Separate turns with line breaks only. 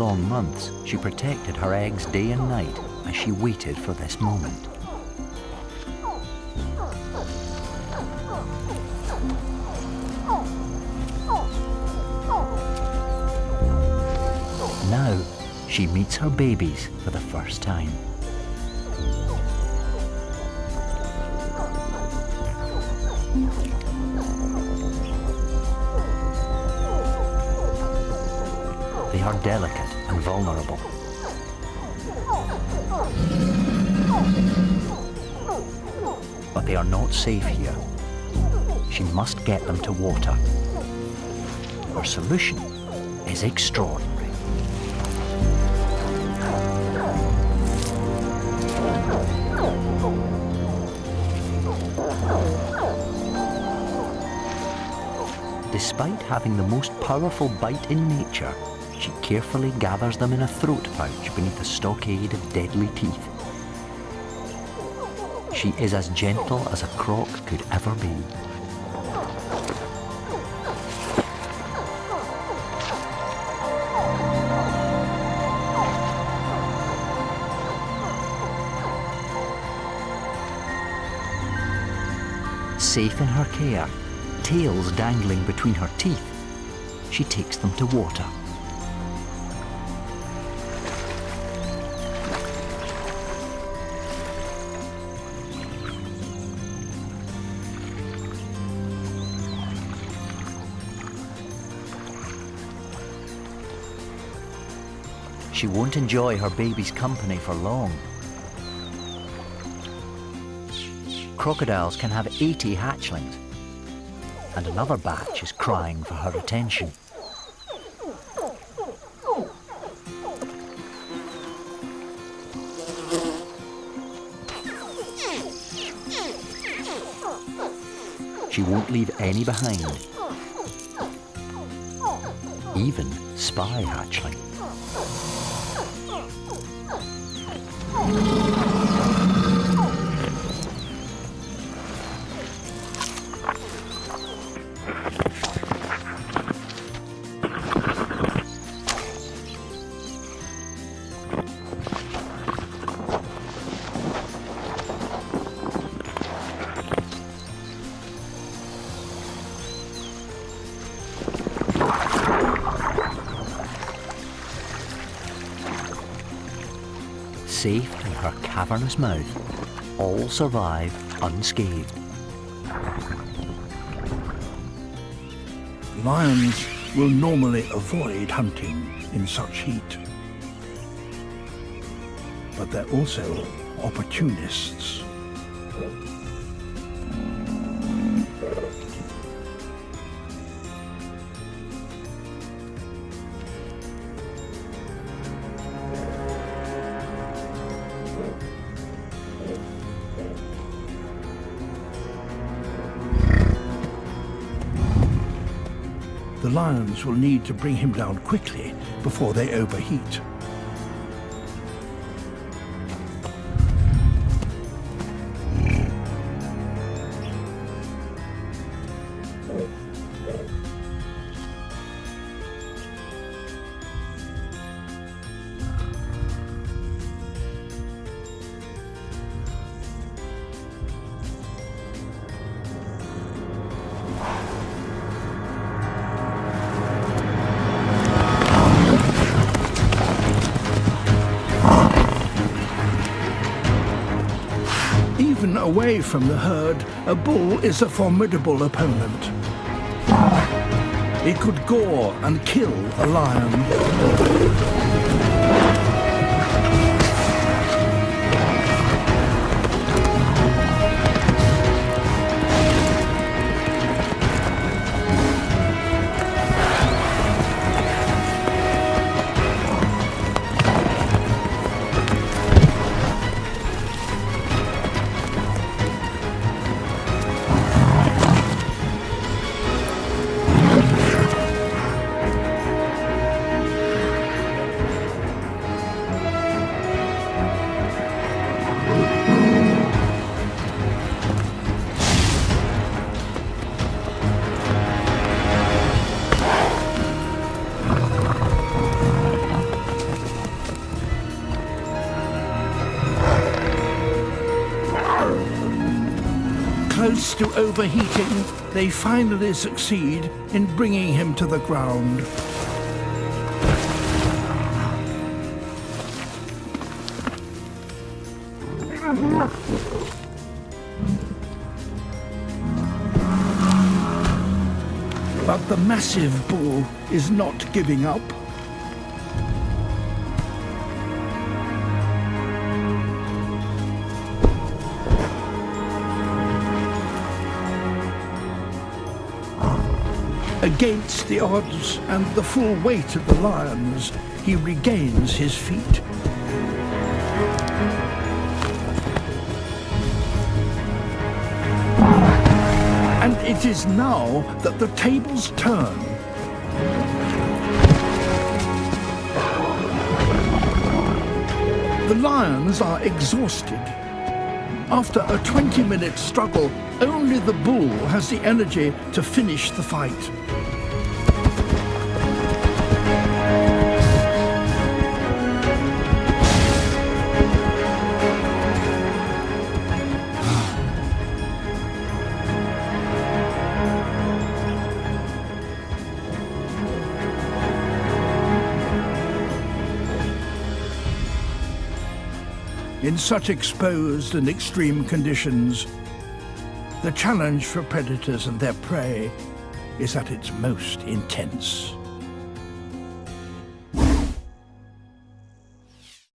long months, she protected her eggs day and night as she waited for this moment. Now, she meets her babies for the first time. They are delicate and vulnerable. But they are not safe here. She must get them to water. Her solution is extraordinary. Despite having the most powerful bite in nature, she carefully gathers them in a throat pouch beneath a stockade of deadly teeth. She is as gentle as a croc could ever be. Safe in her care, tails dangling between her teeth, she takes them to water. She won't enjoy her baby's company for long. Crocodiles can have 80 hatchlings, and another batch is crying for her attention. She won't leave any behind, even spy hatchling. Safe in her cavernous mouth, all survive unscathed.
Lions will normally avoid hunting in such heat, but they're also opportunists. The lions will need to bring him down quickly before they overheat. Even away from the herd, a bull is a formidable opponent. It could gore and kill a lion. Close to overheating, they finally succeed in bringing him to the ground. But the massive bull is not giving up. Against the odds and the full weight of the lions, he regains his feet. And it is now that the tables turn. The lions are exhausted. After a 20-minute struggle, only the bull has the energy to finish the fight. In such exposed and extreme conditions, the challenge for predators and their prey is at its most intense.